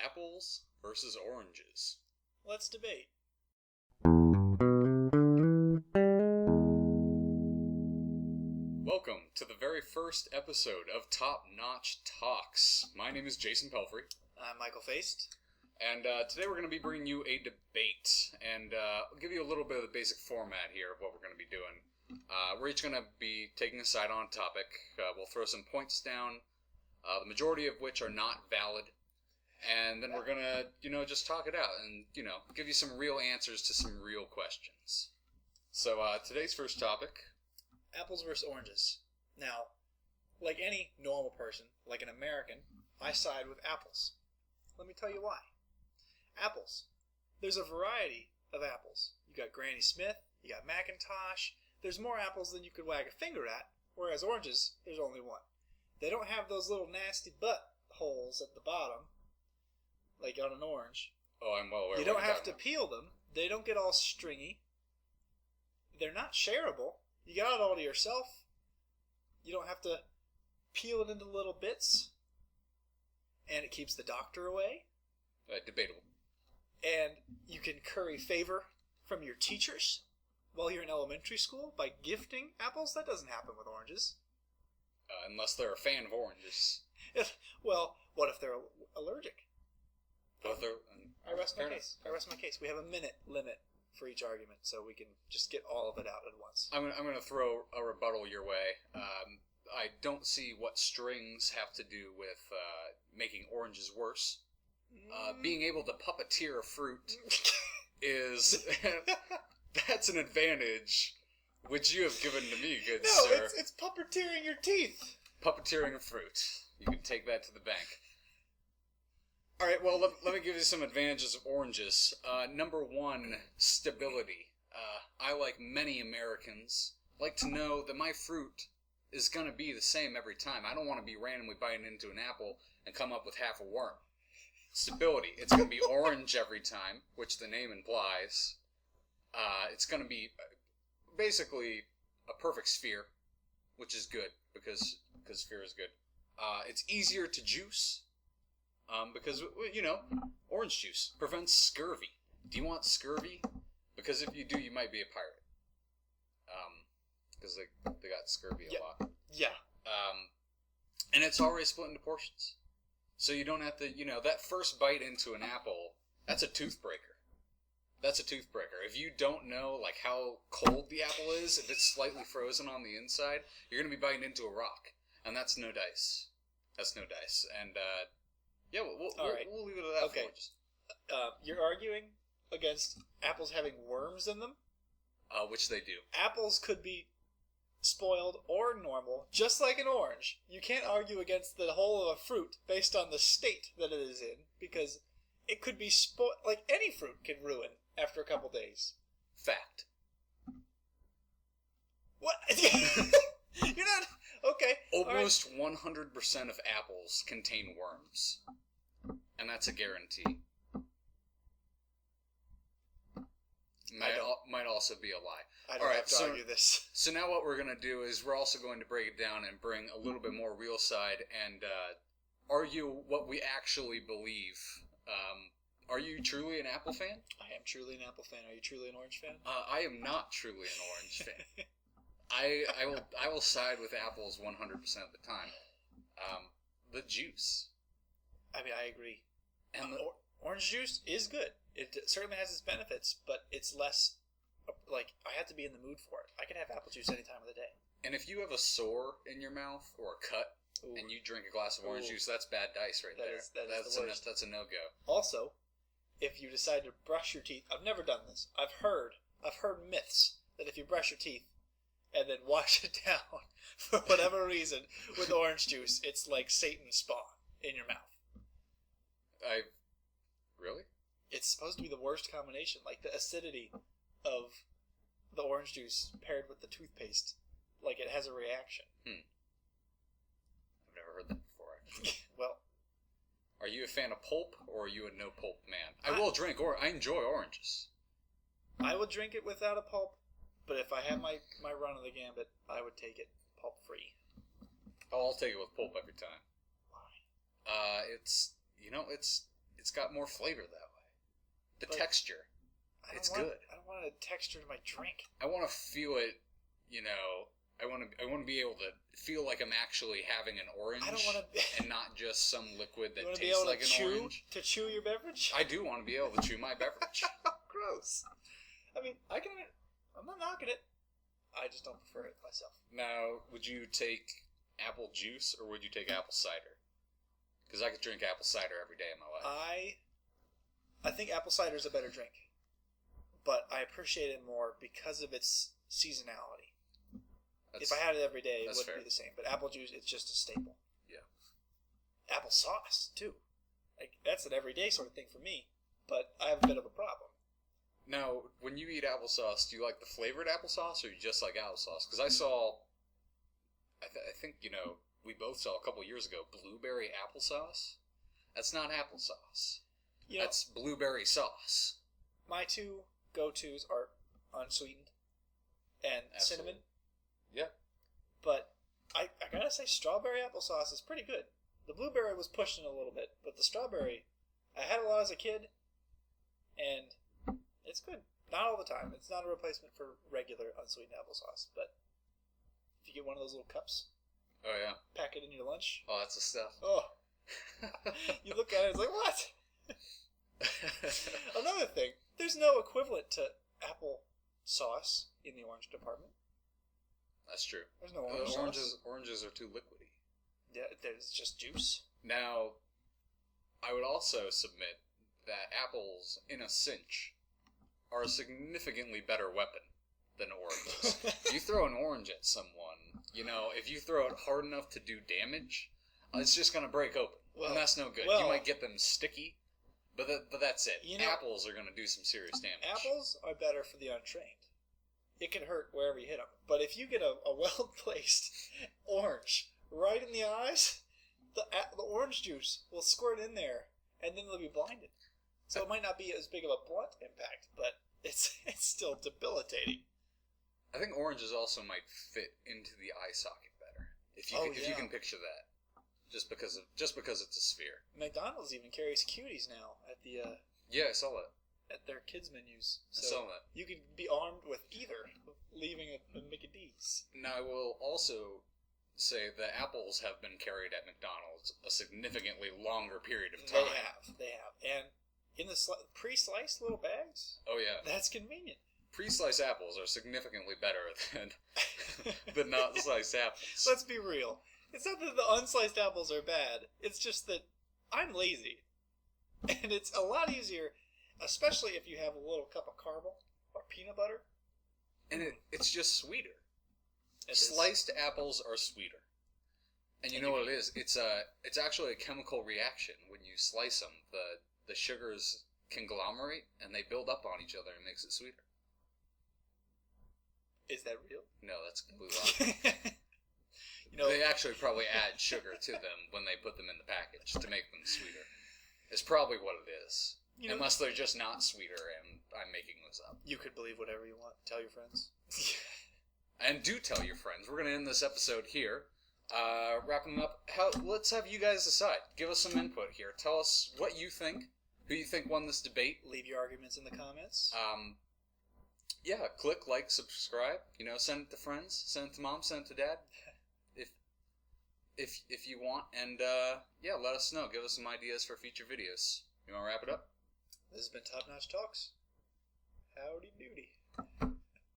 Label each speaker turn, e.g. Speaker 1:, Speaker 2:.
Speaker 1: Apples versus oranges.
Speaker 2: Let's debate.
Speaker 1: Welcome to the very first episode of Top Notch Talks. My name is Jason Pelfrey.
Speaker 2: I'm Michael Feist.
Speaker 1: And today we're going to be bringing you a debate. And I'll give you a little bit of the basic format here of what we're going to be doing. We're each going to be taking a side on a topic. We'll throw some points down, the majority of which are not valid. And then we're going to, just talk it out and, give you some real answers to some real questions. So today's first topic.
Speaker 2: Apples versus oranges. Now, like any normal person, like an American, I side with apples. Let me tell you why. Apples. There's a variety of apples. You got Granny Smith, you got McIntosh. There's more apples than you could wag a finger at, whereas oranges, there's only one. They don't have those little nasty butt holes at the bottom, like on an orange.
Speaker 1: Oh, I'm well aware.
Speaker 2: You don't have to peel them. They don't get all stringy. They're not shareable. You got it all to yourself. You don't have to peel it into little bits. And it keeps the doctor away.
Speaker 1: Debatable.
Speaker 2: And you can curry favor from your teachers while you're in elementary school by gifting apples. That doesn't happen with oranges.
Speaker 1: Unless they're a fan of oranges.
Speaker 2: Well, what if they're allergic?
Speaker 1: Well,
Speaker 2: I rest my case. We have a minute limit for each argument, so we can just get all of it out at once.
Speaker 1: I'm going to throw a rebuttal your way. I don't see what strings have to do with making oranges worse. Being able to puppeteer a fruit is... that's an advantage which you have given to me, good sir.
Speaker 2: No, it's puppeteering your teeth.
Speaker 1: Puppeteering a fruit. You can take that to the bank. All right, well, let me give you some advantages of oranges. Number one, stability. I, like many Americans, like to know that my fruit is going to be the same every time. I don't want to be randomly biting into an apple and come up with half a worm. Stability. It's going to be orange every time, which the name implies. It's going to be basically a perfect sphere, which is good, because sphere is good. It's easier to juice. Because, orange juice prevents scurvy. Do you want scurvy? Because if you do, you might be a pirate. Because they got scurvy a lot.
Speaker 2: Yeah.
Speaker 1: And it's already split into portions. So you don't have to, that first bite into an apple, that's a toothbreaker. That's a toothbreaker. If you don't know, how cold the apple is, if it's slightly frozen on the inside, you're going to be biting into a rock. And that's no dice. That's no dice. And, yeah, we'll leave it at that.
Speaker 2: Okay. You're arguing against apples having worms in them?
Speaker 1: Which they do.
Speaker 2: Apples could be spoiled or normal, just like an orange. You can't argue against the whole of a fruit based on the state that it is in, because it could be spoiled. Like any fruit can ruin after a couple days.
Speaker 1: Fact.
Speaker 2: What? You're not... Okay.
Speaker 1: Almost 100% of apples contain worms. And that's a guarantee. Might also be a lie.
Speaker 2: I don't have to argue this.
Speaker 1: So now what we're going to do is we're also going to break it down and bring a little bit more real side and argue what we actually believe. Are you truly an apple fan?
Speaker 2: I am truly an apple fan. Are you truly an orange fan?
Speaker 1: I am not truly an orange fan. I will side with apples 100% of the time. The juice.
Speaker 2: I mean, I agree.
Speaker 1: And
Speaker 2: orange juice is good. It certainly has its benefits, but it's less, I have to be in the mood for it. I can have apple juice any time of the day.
Speaker 1: And if you have a sore in your mouth or a cut, and you drink a glass of orange juice, that's bad dice right there. That's a no-go.
Speaker 2: Also, if you decide to brush your teeth, I've never done this. I've heard myths that if you brush your teeth and then wash it down for whatever reason with orange juice, it's like Satan's spawn in your mouth.
Speaker 1: Really?
Speaker 2: It's supposed to be the worst combination. Like the acidity of the orange juice paired with the toothpaste. Like it has a reaction.
Speaker 1: I've never heard that before, actually.
Speaker 2: Well.
Speaker 1: Are you a fan of pulp, or are you a no-pulp man? I will drink, I enjoy oranges.
Speaker 2: I would drink it without a pulp, but if I had my run of the gambit, I would take it pulp-free.
Speaker 1: Oh, I'll take it with pulp every time.
Speaker 2: Why?
Speaker 1: It's it's got more flavor that way. The
Speaker 2: But
Speaker 1: texture, it's
Speaker 2: want,
Speaker 1: good.
Speaker 2: I don't want a texture to my drink.
Speaker 1: I want to feel it. I want to be able to feel like I'm actually having an orange.
Speaker 2: I don't want to.
Speaker 1: and not just some liquid that
Speaker 2: You want to
Speaker 1: tastes
Speaker 2: be able
Speaker 1: like
Speaker 2: to
Speaker 1: an
Speaker 2: chew
Speaker 1: orange.
Speaker 2: to chew your beverage?
Speaker 1: I do want to be able to chew my beverage.
Speaker 2: Gross. I mean, I'm not knocking it. I just don't prefer it myself.
Speaker 1: Now, would you take apple juice or would you take apple cider? Because I could drink apple cider every day of my life.
Speaker 2: I think apple cider is a better drink, but I appreciate it more because of its seasonality. If I had it every day, it wouldn't be the same. But apple juice, it's just a staple.
Speaker 1: Yeah.
Speaker 2: Apple sauce too. Like that's an everyday sort of thing for me. But I have a bit of a problem.
Speaker 1: Now, when you eat applesauce, do you like the flavored applesauce or you just like applesauce? Because I think, we both saw a couple years ago blueberry applesauce. That's not applesauce. That's blueberry sauce.
Speaker 2: My two go-tos are unsweetened and cinnamon.
Speaker 1: Yeah.
Speaker 2: But I gotta say, strawberry applesauce is pretty good. The blueberry was pushing a little bit, but the strawberry, I had a lot as a kid, and it's good. Not all the time. It's not a replacement for regular unsweetened applesauce, but if you get one of those little cups,
Speaker 1: Oh, yeah.
Speaker 2: pack it in your lunch.
Speaker 1: Oh, that's the stuff.
Speaker 2: Oh, you look at it, it's like, what? Another thing, there's no equivalent to apple sauce in the orange department.
Speaker 1: That's true.
Speaker 2: There's no orange sauce.
Speaker 1: Oranges are too liquidy.
Speaker 2: Yeah, there's just juice.
Speaker 1: Now, I would also submit that apples in a cinch are a significantly better weapon than oranges. You throw an orange at someone, if you throw it hard enough to do damage, it's just going to break open. And that's no good. You might get them sticky, but that's it. Apples are going to do some serious damage.
Speaker 2: Apples are better for the untrained. It can hurt wherever you hit them. But if you get a well-placed orange right in the eyes, the orange juice will squirt in there, and then they'll be blinded. So it might not be as big of a blunt impact, but it's still debilitating.
Speaker 1: I think oranges also might fit into the eye socket better. If you can picture that. Just because it's a sphere.
Speaker 2: McDonald's even carries cuties now at the
Speaker 1: yeah, I saw that.
Speaker 2: At their kids menus. So
Speaker 1: I saw that.
Speaker 2: You could be armed with either, leaving a Mickey D's.
Speaker 1: Now I will also say that apples have been carried at McDonald's a significantly longer period of time.
Speaker 2: They have. And in the pre-sliced little bags?
Speaker 1: Oh yeah.
Speaker 2: That's convenient.
Speaker 1: Pre-sliced apples are significantly better than the not sliced apples.
Speaker 2: Let's be real. It's not that the unsliced apples are bad. It's just that I'm lazy. And it's a lot easier, especially if you have a little cup of caramel or peanut butter.
Speaker 1: And it's just sweeter.
Speaker 2: It
Speaker 1: Sliced apples are sweeter. And you know what it is? It's actually a chemical reaction. When you slice them, the sugars conglomerate and they build up on each other and makes it sweeter.
Speaker 2: Is that real?
Speaker 1: No, that's completely wrong. They actually probably add sugar to them when they put them in the package to make them sweeter. It's probably what it is. Unless they're just not sweeter and I'm making this up.
Speaker 2: You could believe whatever you want. Tell your friends.
Speaker 1: And do tell your friends. We're going to end this episode here. Wrapping up, let's have you guys decide. Give us some input here. Tell us what you think. Who you think won this debate.
Speaker 2: Leave your arguments in the comments.
Speaker 1: Yeah, click, like, subscribe. Send it to friends. Send it to mom. Send it to dad. If you want. And, let us know. Give us some ideas for future videos. You want to wrap it up?
Speaker 2: This has been Top Notch Talks.